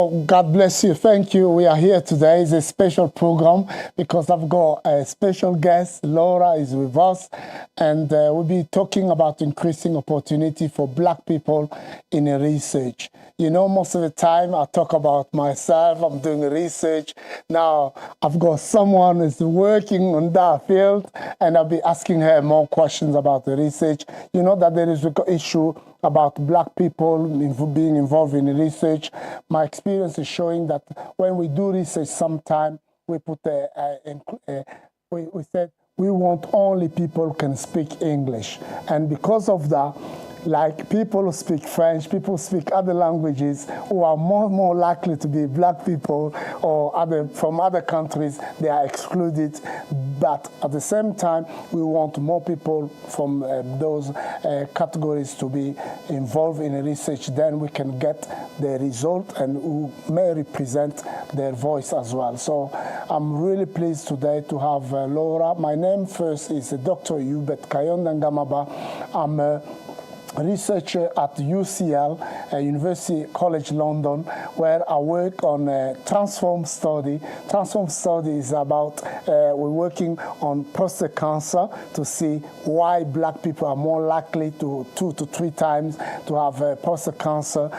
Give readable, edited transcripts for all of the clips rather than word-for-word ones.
God bless you. Thank you. We are here today. It's a special program because I've got a special guest. Laura is with us, and we'll be talking about increasing opportunity for Black people in research. You know, most of the time I talk about myself. I'm doing research. Now I've got someone who's working on that field, and I'll be asking her more questions about the research. You know that there is an issue about Black people being involved in research. My experience is showing that when we do research, sometimes we put we said we want only people who can speak English, and because of that, like people who speak French, people who speak other languages, who are more likely to be Black people or from other countries, they are excluded. But at the same time, we want more people from those categories to be involved in research. Then we can get the result and who may represent their voice as well. So I'm really pleased today to have Laura. My name first is Dr. Hubert Kayonda Ngamaba. I'm a researcher at UCL, University College London, where I work on transform study. Transform study is about, we're working on prostate cancer to see why Black people are more likely to 2 to 3 times to have prostate cancer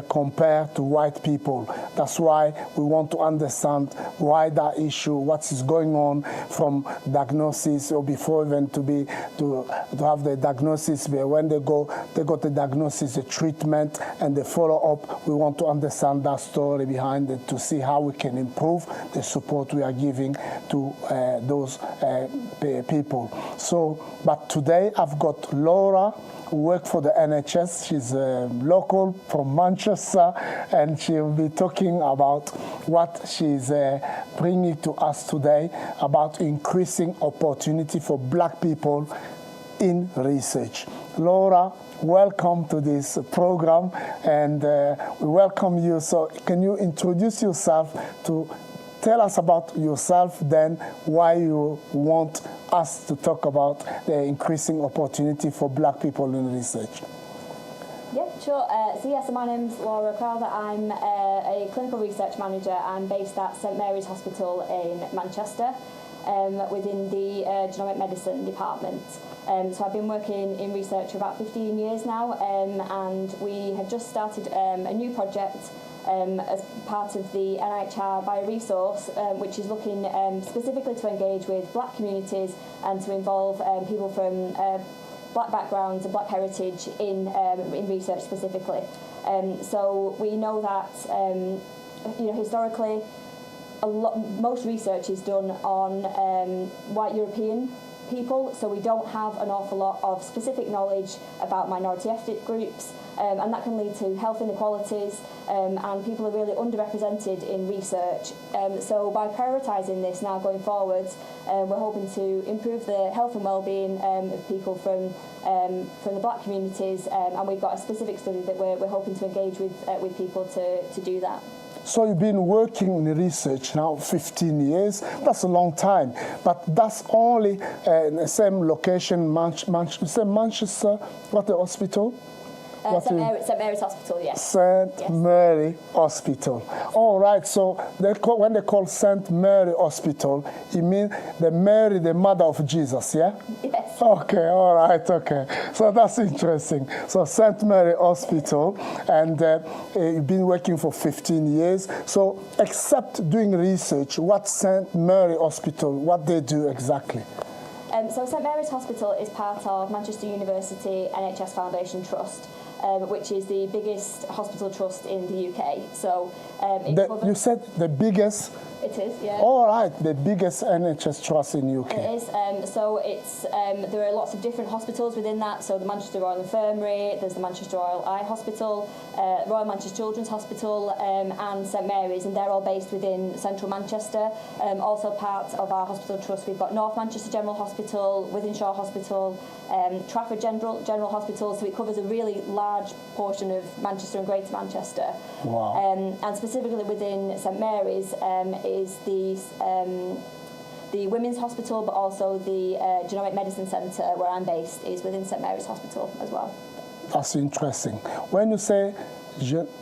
compared to white people. That's why we want to understand why that issue, what is going on from diagnosis or before even to have the diagnosis, when they got the diagnosis, the treatment, and the follow-up. We want to understand that story behind it to see how we can improve the support we are giving to those people. So, but today I've got Laura, who works for the NHS. She's local from Manchester, and she'll be talking about what she's bringing to us today about increasing opportunity for Black people in research. Laura, welcome to this program, and we welcome you. So can you introduce yourself, to tell us about yourself, then why you want us to talk about the increasing opportunity for Black people in research? Yeah, sure. So my name's Laura Crowther. I'm a clinical research manager. I'm based at St Mary's Hospital in Manchester within the genomic medicine department. So I've been working in research for about 15 years now, and we have just started a new project as part of the NHR Bioresource, which is looking specifically to engage with Black communities and to involve people from Black backgrounds and Black heritage in research specifically. So we know that historically, most research is done on white European people, so we don't have an awful lot of specific knowledge about minority ethnic groups, and that can lead to health inequalities, and people are really underrepresented in research. So by prioritising this now going forwards, we're hoping to improve the health and well-being of people from the Black communities, and we've got a specific study that we're hoping to engage with people to do that. So you've been working in research now 15 years. That's a long time. But that's only in the same location, Manchester, what the hospital? St Mary's Hospital, yes. St Mary Hospital. All right, so when they call St Mary Hospital, you mean the Mary, the mother of Jesus, yeah? Yes. Okay, all right, okay. So that's interesting. So St Mary Hospital, and you've been working for 15 years. So except doing research, what St Mary Hospital, what they do exactly? So St Mary's Hospital is part of Manchester University NHS Foundation Trust, which is the biggest hospital trust in the UK. So you said the biggest? It is, yeah. All right, the biggest NHS trust in UK. It is. So it's there are lots of different hospitals within that. So the Manchester Royal Infirmary, there's the Manchester Royal Eye Hospital, Royal Manchester Children's Hospital, and St Mary's, and they're all based within central Manchester. Also part of our hospital trust, we've got North Manchester General Hospital, Wythenshawe Hospital, Trafford General Hospital. So it covers a really large portion of Manchester and Greater Manchester. Wow. And specifically within St Mary's is the Women's Hospital, but also the Genomic Medicine Centre, where I'm based, is within St Mary's Hospital as well. That's interesting. When you say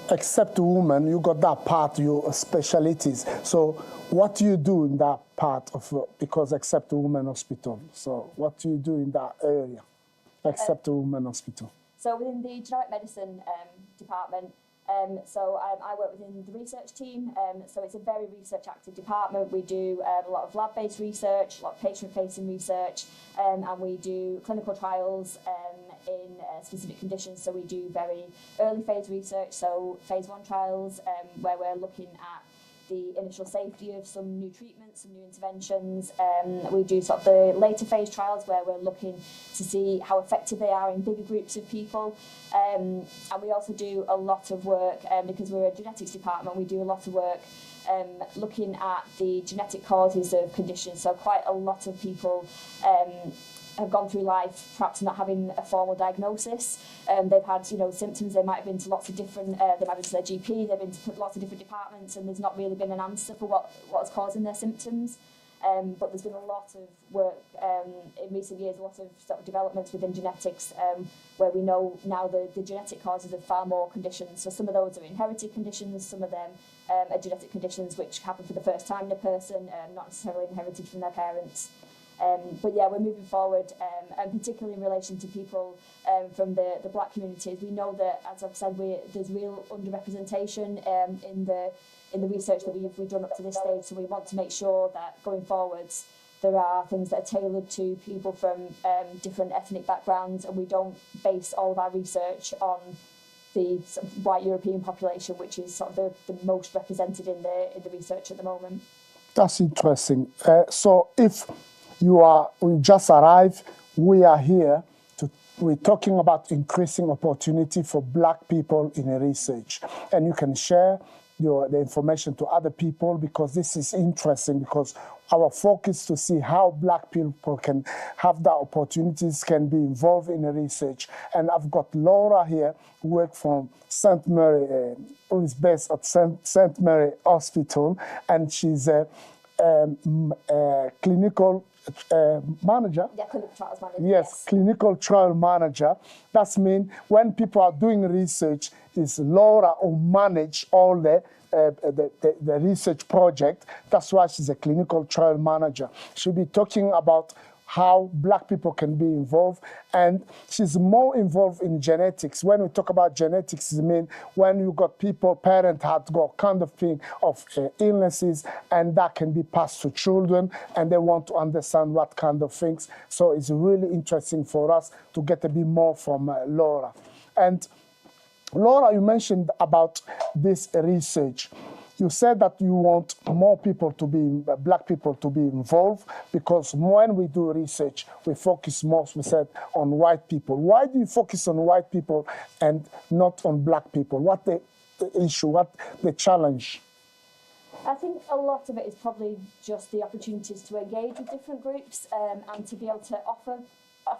except women, you got that part, your specialties. So what do you do in that part of, because except women hospital? So what do you do in that area, except women hospital? So within the genomic medicine department, I work within the research team. So it's a very research active department. We do a lot of lab-based research, a lot of patient-facing research, and we do clinical trials in specific conditions. So we do very early phase research, so phase 1 trials, where we're looking at the initial safety of some new treatments, some new interventions. We do sort of the later phase trials where we're looking to see how effective they are in bigger groups of people. And we also do a lot of work, because we're a genetics department, we do a lot of work looking at the genetic causes of conditions. So quite a lot of people have gone through life perhaps not having a formal diagnosis. They've had, symptoms. They might have been to lots of different. They might have been to their GP. They've been to lots of different departments, and there's not really been an answer for what's causing their symptoms. But there's been a lot of work in recent years, a lot of sort of developments within genetics, where we know now the genetic causes of far more conditions. So some of those are inherited conditions, some of them are genetic conditions which happen for the first time in a person, not necessarily inherited from their parents. But yeah, we're moving forward, and particularly in relation to people from the black communities. We know that, as I've said, there's real underrepresentation in the research that we've done up to this stage. So we want to make sure that going forwards, there are things that are tailored to people from different ethnic backgrounds, and we don't base all of our research on the sort of white European population, which is sort of the most represented in the research at the moment. That's interesting. So if we just arrived, we are here we're talking about increasing opportunity for black people in research, and you can share the information to other people, because this is interesting, because our focus to see how black people can have the opportunities, can be involved in research. And I've got Laura here, who works from St. Mary, who is based at St. Mary Hospital, and she's a clinical manager. Yeah, clinical trials manager. Yes, clinical trial manager. That means when people are doing research, it's Laura who manage all the research project. That's why she's a clinical trial manager. She'll be talking about how black people can be involved, and she's more involved in genetics. When we talk about genetics, it means when you got people, parents have got kind of thing of illnesses, and that can be passed to children, and they want to understand what kind of things. So it's really interesting for us to get a bit more from Laura. And Laura, you mentioned about this research. You said that you want more people to be, black people to be involved, because when we do research, we focus most, we said, on white people. Why do you focus on white people and not on black people? What the issue, what the challenge? I think a lot of it is probably just the opportunities to engage with different groups, and to be able to offer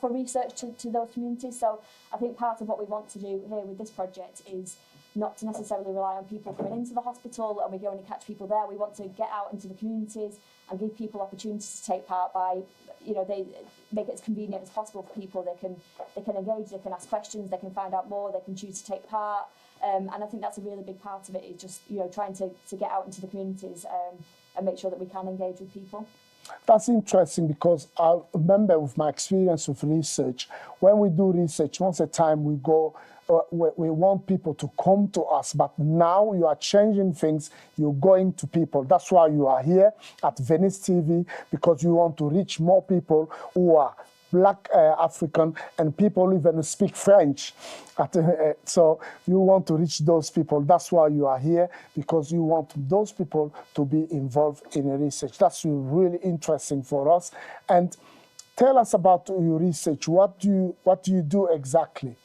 research to those communities. So I think part of what we want to do here with this project is not to necessarily rely on people coming into the hospital and we can only catch people there. We want to get out into the communities and give people opportunities to take part by, they make it as convenient as possible for people. They can engage, they can ask questions, they can find out more, they can choose to take part. And I think that's a really big part of it, is just, trying to get out into the communities and make sure that we can engage with people. That's interesting, because I remember with my experience with research, when we do research, most of the time we go, we want people to come to us, but now you are changing things, you're going to people. That's why you are here at Venice TV, because you want to reach more people who are black African and people even speak French. So you want to reach those people. That's why you are here, because you want those people to be involved in research. That's really interesting for us. And tell us about your research. What do you do exactly?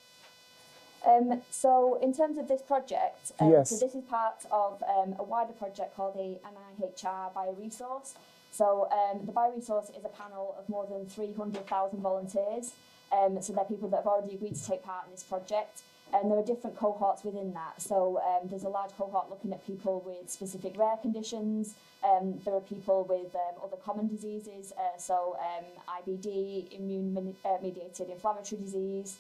So in terms of this project, yes. So this is part of a wider project called the NIHR Bioresource. So the Bioresource is a panel of more than 300,000 volunteers. So they're people that have already agreed to take part in this project. And there are different cohorts within that. So there's a large cohort looking at people with specific rare conditions. There are people with other common diseases, so IBD, immune-mediated inflammatory disease.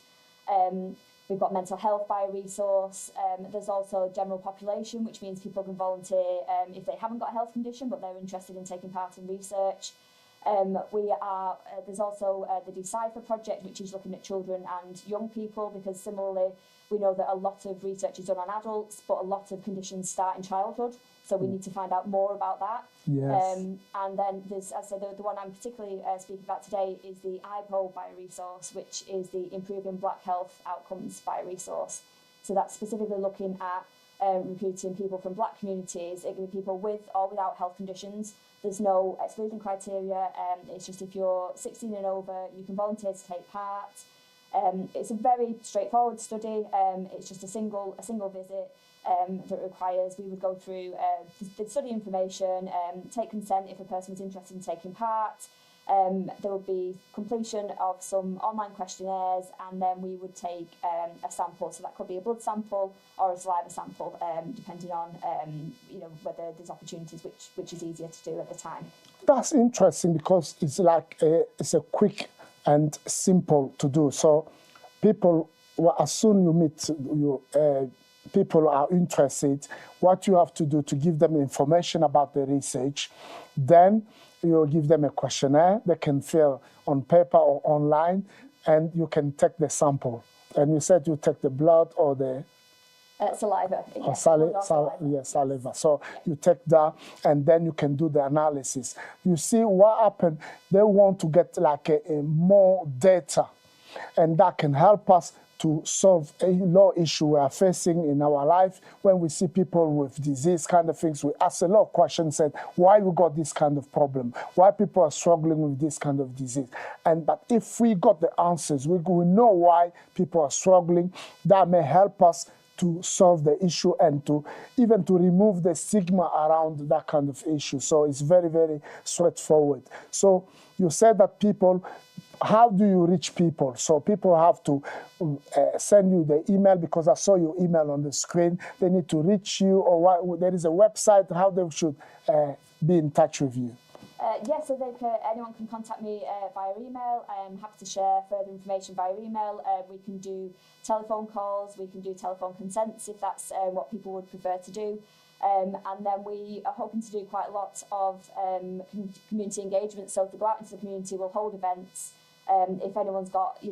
We've got mental health bioresource. There's also general population, which means people can volunteer if they haven't got a health condition, but they're interested in taking part in research. There's also the Decipher project, which is looking at children and young people, because similarly, we know that a lot of research is done on adults, but a lot of conditions start in childhood. So we need to find out more about that. Yes. And then there's, as I said, the one I'm particularly speaking about today is the IPO bioresource, which is the Improving Black Health Outcomes bioresource. So that's specifically looking at recruiting people from black communities. It can be people with or without health conditions. There's no exclusion criteria. It's just if you're 16 and over, you can volunteer to take part. It's a very straightforward study. It's just a single visit that requires, we would go through the study information, take consent if a person was interested in taking part. There would be completion of some online questionnaires, and then we would take a sample. So that could be a blood sample or a saliva sample, depending on whether there's opportunities, which is easier to do at the time. That's interesting because it's like it's a quick and simple to do. So people, as soon you meet people are interested, what you have to do to give them information about the research, then you give them a questionnaire they can fill on paper or online, and you can take the sample. And you said you take the blood or the saliva. Yes, saliva. So you take that, and then you can do the analysis. You see what happened? They want to get like a more data, and that can help us to solve a law issue we are facing in our life. When we see people with disease kind of things, we ask a lot of questions, said why we got this kind of problem, why people are struggling with this kind of disease. But if we got the answers, we know why people are struggling, that may help us to solve the issue and to even to remove the stigma around that kind of issue. So it's very, very straightforward. So you said that people, how do you reach people? So people have to send you the email, because I saw your email on the screen. They need to reach you, or there is a website, how they should be in touch with you. Yes, so anyone can contact me via email. I'm happy to share further information via email. We can do telephone calls, we can do telephone consents if that's what people would prefer to do. And then we are hoping to do quite a lot of community engagement. So if we go out into the community, we'll hold events. If anyone's got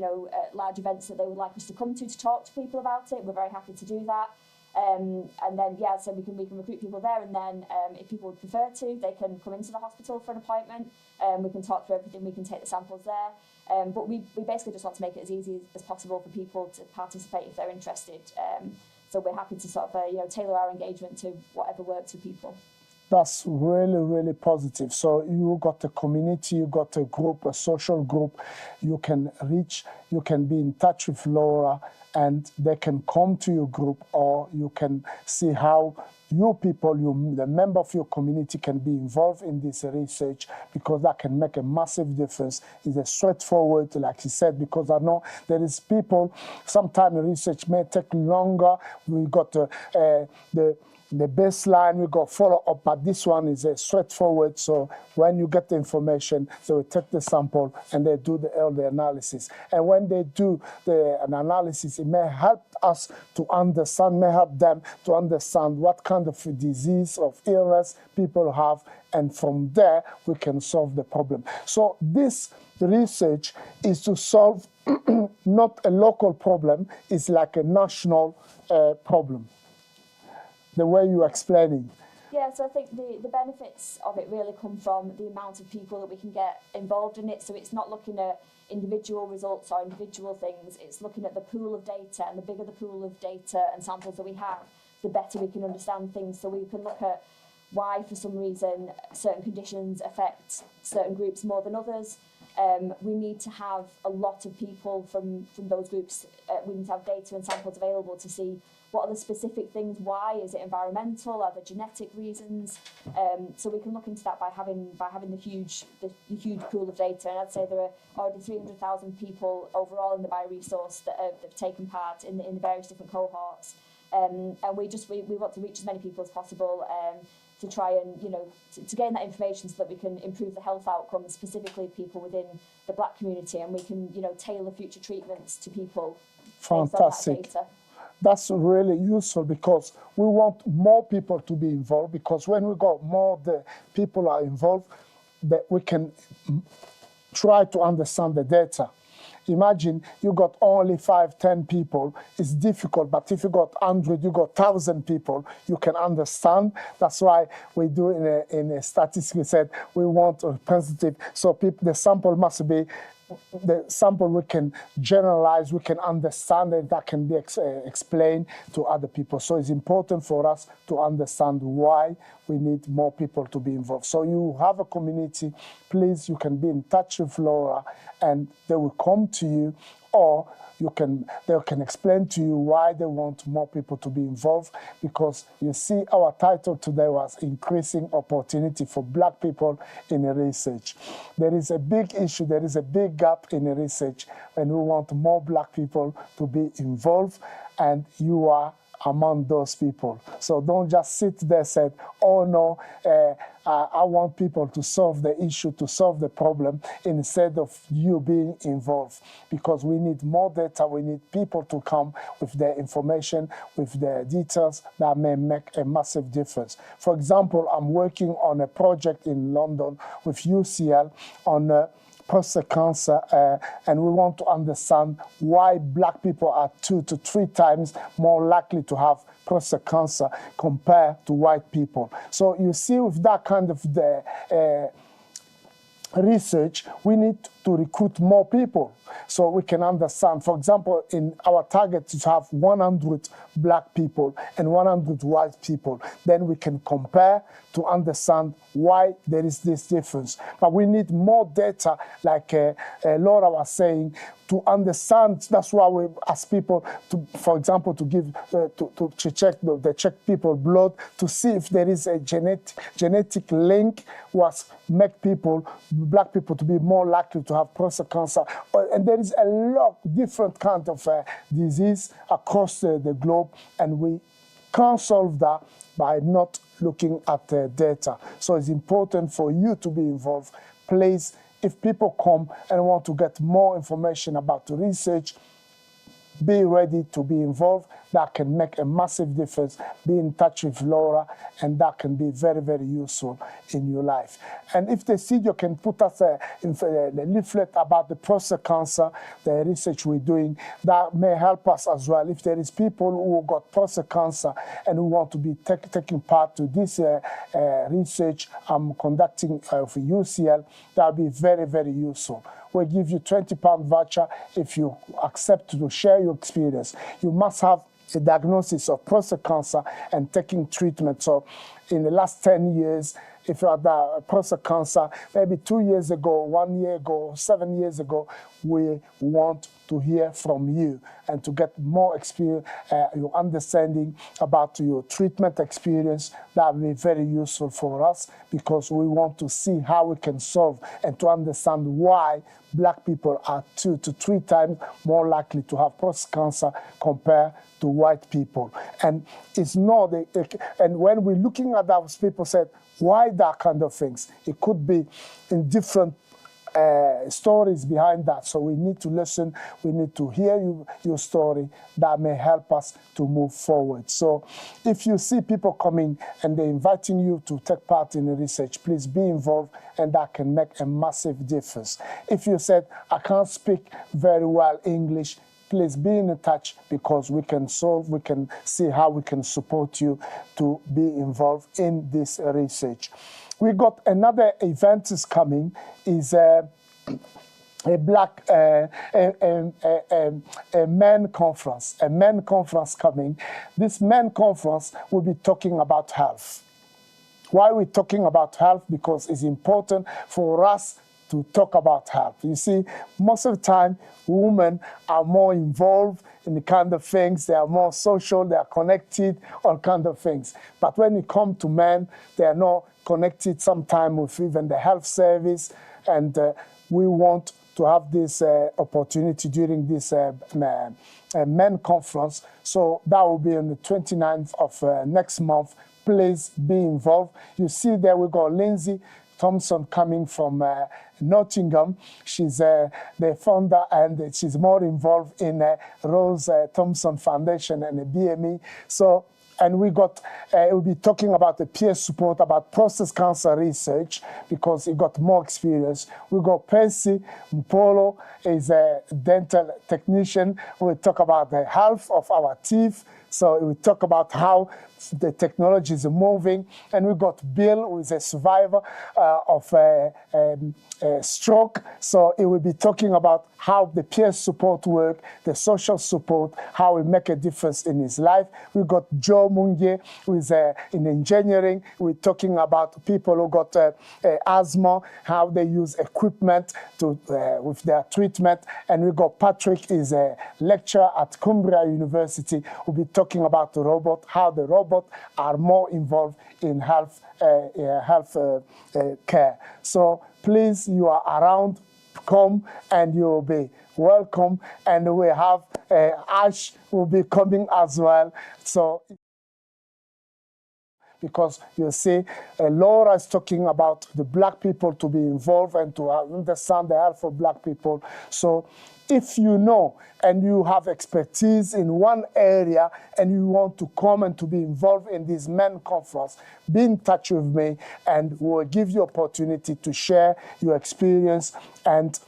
large events that they would like us to come to talk to people about it, we're very happy to do that. And then so we can recruit people there, and then if people would prefer to, they can come into the hospital for an appointment. We can talk through everything, we can take the samples there. But we basically just want to make it as easy as possible for people to participate if they're interested. So we're happy to sort of tailor our engagement to whatever works for people. That's really, really positive. So you got a community, you got a group, a social group you can reach, you can be in touch with Laura, and they can come to your group, or you can see how you people, the member of your community, can be involved in this research, because that can make a massive difference. It's a straightforward, like you said, because I know there is people, sometimes research may take longer. We got the baseline, we got follow-up, but this one is straightforward. So when you get the information, they will take the sample and they do all the analysis. And when they do the analysis, it may help us to understand, may help them to understand what kind of disease, of illness people have, and from there, we can solve the problem. So this research is to solve not a local problem, it's like a national problem. The way you're explaining. Yeah, so I think the benefits of it really come from the amount of people that we can get involved in it. So it's not looking at individual results or individual things, it's looking at the pool of data, and the bigger the pool of data and samples that we have, the better we can understand things. So we can look at why, for some reason, certain conditions affect certain groups more than others. We need to have a lot of people from those groups. We need to have data and samples available to see what are the specific things, why, is it environmental, are there genetic reasons? So we can look into that by having the huge pool of data. And I'd say there are already 300,000 people overall in the bioresource that have taken part in the various different cohorts. And we want to reach as many people as possible to try and, to gain that information so that we can improve the health outcomes, specifically people within the Black community, and we can, tailor future treatments to people Fantastic. based on that data. That's really useful because we want more people to be involved, because when we got more the people are involved, that we can try to understand the data. Imagine you got only 5, 10 people, it's difficult, but if you got 100, you got 1,000 people, you can understand. That's why we do in a statistics, we said we want a representative, so the sample must be the sample we can generalize, we can understand it, that can be explained to other people. So it's important for us to understand why we need more people to be involved. So you have a community, please, you can be in touch with Laura and they will come to you, or they can explain to you why they want more people to be involved, because you see our title today was Increasing Opportunity for Black People in Research. There is a big issue, there is a big gap in research, and we want more Black people to be involved, and you are among those people. So don't just sit there and say, oh no, I want people to solve the issue, to solve the problem, instead of you being involved. Because we need more data, we need people to come with the information, with the details that may make a massive difference. For example, I'm working on a project in London with UCL on prostate cancer, and we want to understand why Black people are 2 to 3 times more likely to have prostate cancer compared to white people. So you see, with that kind of research, we need to recruit more people so we can understand. For example, in our target is to have 100 Black people and 100 white people. Then we can compare to understand why there is this difference. But we need more data, like Laura was saying, to understand. That's why we ask people to, for example, to give to check check people blood to see if there is a genetic link was make people, Black people, to be more likely to have prostate cancer. And there is a lot of different kind of disease across the globe, and we can't solve that by not looking at the data. So it's important for you to be involved. Please, if people come and want to get more information about the research, be ready to be involved. That can make a massive difference. Be in touch with Laura, and that can be very, very useful in your life. And if they see, you can put us a leaflet about the prostate cancer, the research we're doing. That may help us as well. If there is people who got prostate cancer and who want to be taking part to this research I'm conducting for UCL, that will be very, very useful. We'll give you £20 voucher if you accept to share your experience. You must have a diagnosis of prostate cancer and taking treatment. So in the last 10 years, if you had prostate cancer, maybe 2 years ago, 1 year ago, 7 years ago, we want to hear from you and to get more experience, your understanding about your treatment experience. That will be very useful for us, because we want to see how we can solve and to understand why Black people are 2 to 3 times more likely to have prostate cancer compared to white people. And it's not, and when we're looking at those people said, why that kind of things? It could be in different stories behind that. So we need to listen, we need to hear your story. That may help us to move forward. So if you see people coming and they're inviting you to take part in the research, please be involved, and that can make a massive difference. If you said, I can't speak very well English, please be in touch, because we can see how we can support you to be involved in this research. We got another event is coming, is a Black men conference coming. This men conference will be talking about health. Why are we talking about health? Because it's important for us to talk about health. You see, most of the time, women are more involved in the kind of things, they are more social, they are connected, all kind of things. But when it comes to men, they are not connected sometimes with even the health service, and we want to have this opportunity during this men conference. So that will be on the 29th of next month. Please be involved. You see there we got Lindsay Thompson coming from Nottingham. She's the founder, and she's more involved in Rose Thompson Foundation and the BME. So, and we'll be talking about the peer support, about prostate cancer research, because he got more experience. We got Percy Mpolo, is a dental technician. We'll talk about the health of our teeth. So we'll talk about how the technology is moving. And we got Bill, who is a survivor of stroke. So he will be talking about how the peer support work, the social support, how it make a difference in his life. We got Joe Mungie, who is in engineering. We're talking about people who got asthma, how they use equipment to with their treatment. And we got Patrick, is a lecturer at Cumbria University. We'll be talking about the robot, how the robots are more involved in health care. So please, you are around, come and you'll be welcome. And we have Ash will be coming as well. So, because you see, Laura is talking about the black people to be involved and to understand the health of black people. So if you know and you have expertise in one area and you want to come and to be involved in this men conference, be in touch with me and we'll give you opportunity to share your experience. And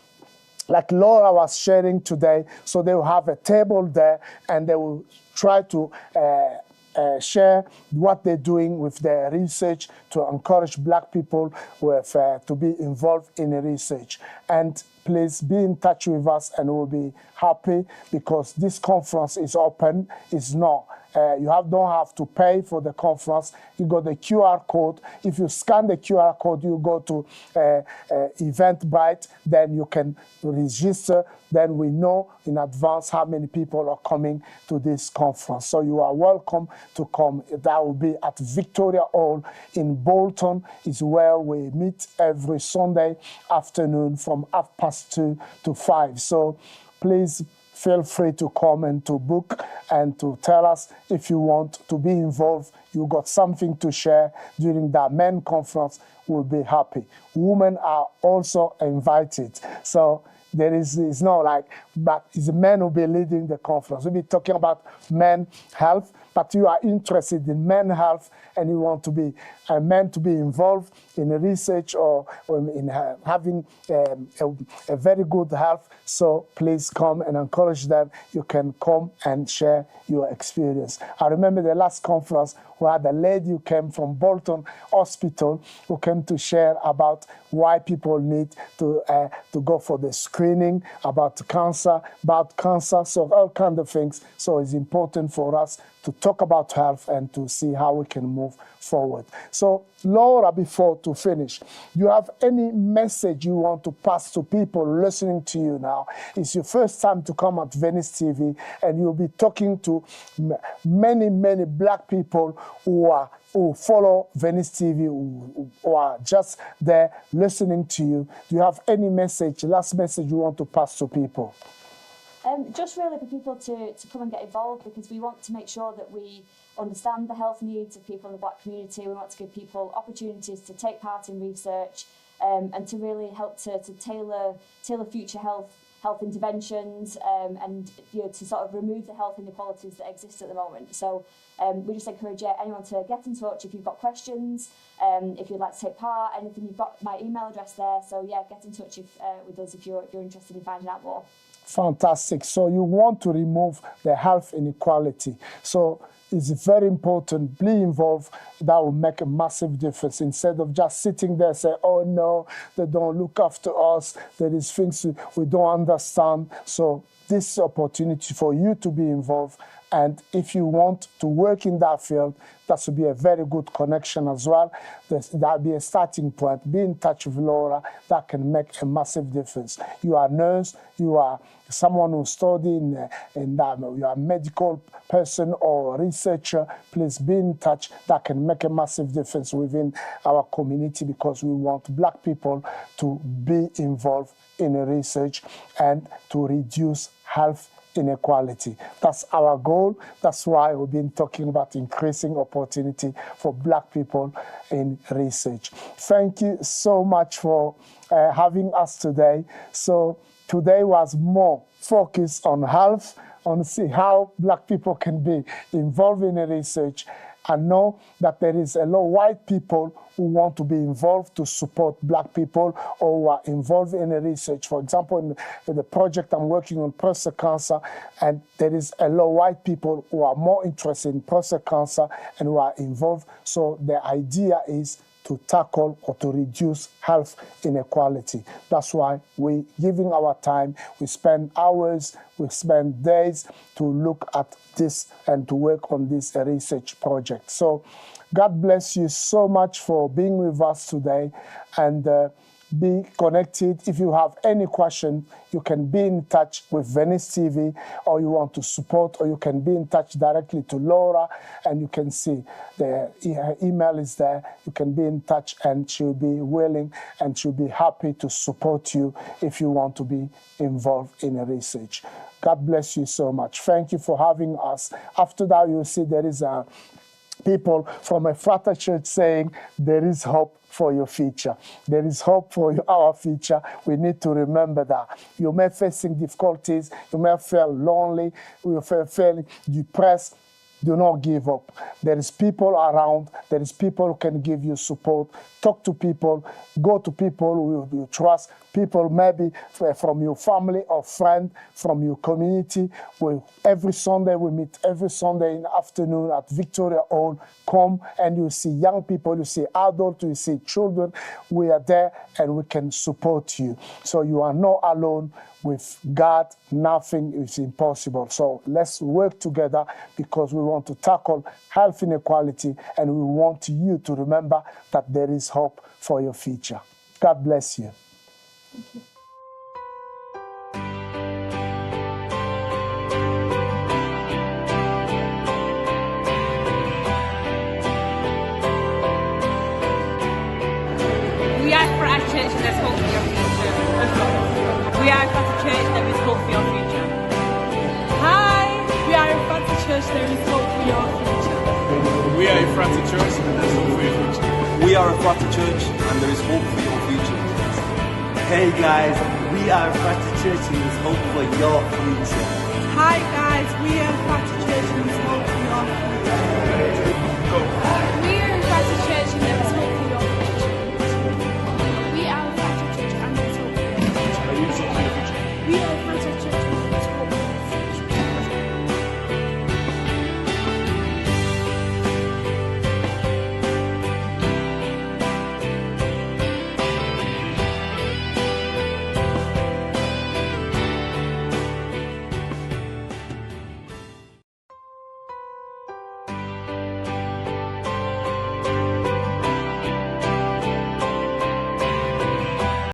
like Laura was sharing today, so they will have a table there and they will try to share what they're doing with their research to encourage black people with, to be involved in the research. And please be in touch with us and we'll be happy, because this conference is open. It's not. You don't have to pay for the conference. You got the QR code. If you scan the QR code, you go to Eventbrite, then you can register. Then we know in advance how many people are coming to this conference. So you are welcome to come. That will be at Victoria Hall in Bolton, is where we meet every Sunday afternoon from 2:30 to 5. So please feel free to come and to book and to tell us if you want to be involved. You got something to share during that men conference. We'll be happy. Women are also invited. So there is, it's not like, but it's men who will be leading the conference. We'll be talking about men health, but you are interested in men health and you want to be a man to be involved in research or in having a very good health. So please come and encourage them. You can come and share your experience. I remember the last conference, we had a lady who came from Bolton Hospital who came to share about why people need to go for the screening about cancer, so all kinds of things. So it's important for us to talk about health and to see how we can move forward. So Laura, before to finish, you have any message you want to pass to people listening to you now? It's your first time to come at Venice TV and you'll be talking to many, many black people who follow Venice TV, who are just there listening to you. Do you have any message, last message you want to pass to people? Just really for people to come and get involved, because we want to make sure that we understand the health needs of people in the black community. We want to give people opportunities to take part in research and to really help to tailor future health interventions and to sort of remove the health inequalities that exist at the moment. So we just encourage anyone to get in touch if you've got questions, if you'd like to take part, anything. You've got my email address there. So yeah, get in touch with us if you're interested in finding out more. Fantastic. So you want to remove the health inequality. So it's very important, be involved. That will make a massive difference. Instead of just sitting there and say, oh no, they don't look after us, there is things we don't understand. So this is an opportunity for you to be involved. And if you want to work in that field, that should be a very good connection as well. That'll be a starting point. Be in touch with Laura. That can make a massive difference. You are a nurse, you are someone who studied in that, you are a medical person or researcher. Please be in touch. That can make a massive difference within our community, because we want black people to be involved in research and to reduce health inequality. That's our goal. That's why we've been talking about increasing opportunity for Black people in research. Thank you so much for having us today. So today was more focused on health, on see how Black people can be involved in research, and know that there is a lot of white people who want to be involved to support Black people or who are involved in research. For example, in the project I'm working on prostate cancer, and there is a lot of white people who are more interested in prostate cancer and who are involved. So the idea is to tackle or to reduce health inequality. That's why we're giving our time. We spend hours, we spend days to look at this and to work on this research project. So God bless you so much for being with us today, and be connected. If you have any question, you can be in touch with Venice TV, or you want to support, or you can be in touch directly to Laura, and you can see the email is there. You can be in touch, and she'll be willing and she'll be happy to support you if you want to be involved in a research. God bless you so much. Thank you for having us. After that, you'll see there is people from a frater church saying there is hope for your future. There is hope for our future. We need to remember that. You may be facing difficulties. You may feel lonely. You may feel depressed. Do not give up. There is people around. There is people who can give you support. Talk to people. Go to people who you trust. People maybe from your family or friend, from your community. Every Sunday, we meet every Sunday in the afternoon at Victoria Hall. Come and you see young people, you see adults, you see children. We are there and we can support you. So you are not alone. With God, nothing is impossible. So let's work together, because we want to tackle health inequality, and we want you to remember that there is hope for your future. God bless you. Thank you. We are for our church, and there's hope for your future. We are for the church, there is hope for your future. Hi, we are in front of church, there is hope for your future. We are in front of church, and there's hope for your future. We are a frater church, and there is hope for your future. Hey guys, we are a frater church, and there's hope for your future. Hi guys, we are in front of church, and there's hope for your future. Go. We are